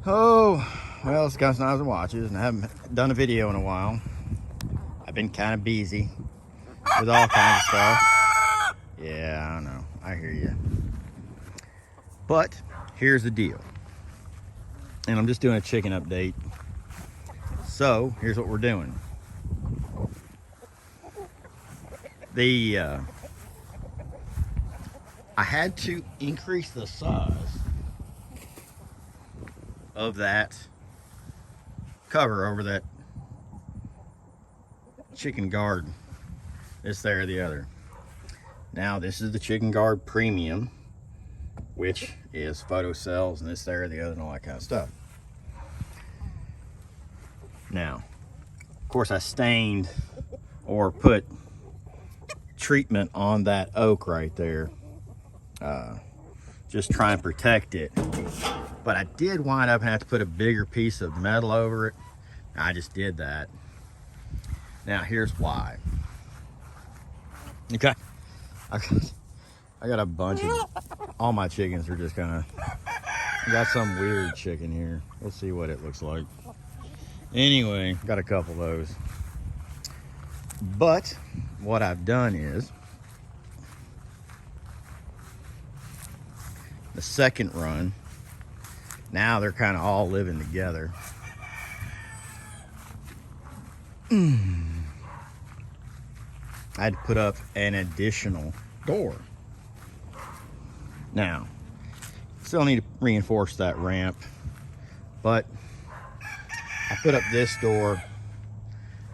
Oh, well, it's got knives and watches, and I haven't done a video in a while. I've been kind of busy with all kinds of stuff. Yeah, I know. I hear you. But here's the deal. And I'm just doing a chicken update. So here's what we're doing. I had to increase the size of that cover over that chicken guard. This, there, the other. Now this is the chicken guard premium, which is photo cells and this, there, the other, and all that kind of stuff. Now, of course, I stained or put treatment on that oak right there, just try and protect it. But I did wind up having to put a bigger piece of metal over it. I just did that. Now here's why. Okay, I got a bunch of, all my chickens are just kind of, got some weird chicken here. Let's see what it looks like. Anyway, got a couple of those. But what I've done is, the second run, now they're kind of all living together. I had to put up an additional door. Now, still need to reinforce that ramp, but I put up this door.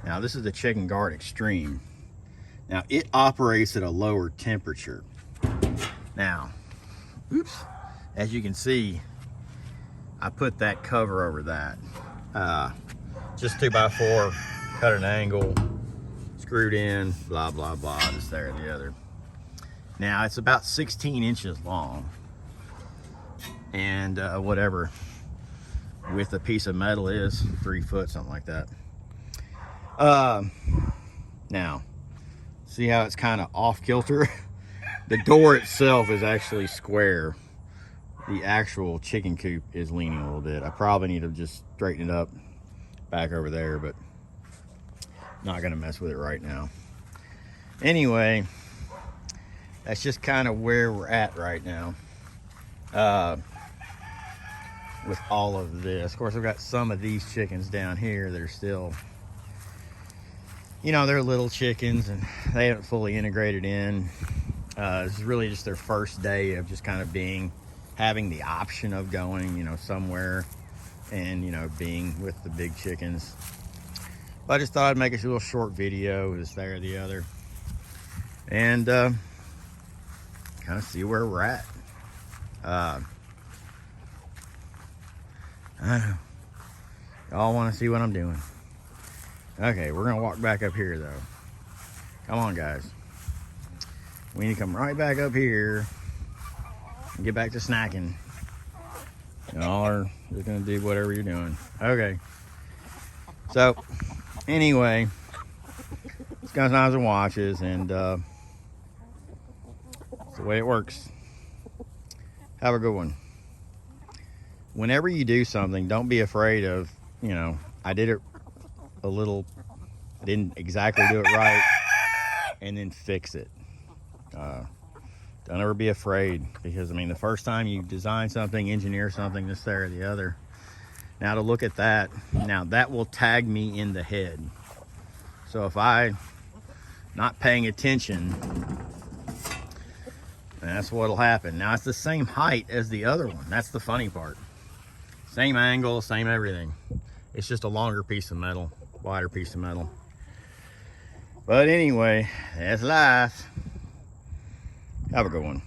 Now, this is the Chicken Guard Extreme. Now, it operates at a lower temperature. Now, oops, as you can see, I put that cover over that. Just 2x4, cut an angle, screwed in, blah, blah, blah, this, there, the other. Now, it's about 16 inches long. And whatever width a piece of metal is, 3 foot, something like that. Now, see how it's kind of off kilter? The door itself is actually square. The actual chicken coop is leaning a little bit. I probably need to just straighten it up back over there, but not gonna mess with it right now. Anyway, that's just kind of where we're at right now with all of this. Of course, I've got some of these chickens down here that are still, you know, they're little chickens and they haven't fully integrated in. This is really just their first day of just kind of having the option of going, you know, somewhere and, you know, being with the big chickens. But I just thought I'd make a little short video, this, there, or the other, and kind of see where we're at. I know, y'all want to see what I'm doing. Okay, we're gonna walk back up here though. Come on, guys. We need to come right back up here and get back to snacking. Y'all are just gonna do whatever you're doing. Okay. So, anyway, it's got knives and watches, and it's the way it works. Have a good one. Whenever you do something, don't be afraid of, you know, I did it a little, I didn't exactly do it right, and then fix it. Don't ever be afraid, because I mean, the first time you design something, engineer something, this, there, or the other, now to look at that, now that will tag me in the head. So if I not paying attention, that's what'll happen. Now it's the same height as the other one. That's the funny part. Same angle, same everything. It's just a longer piece of metal, wider piece of metal. But anyway, that's life. Have a good one.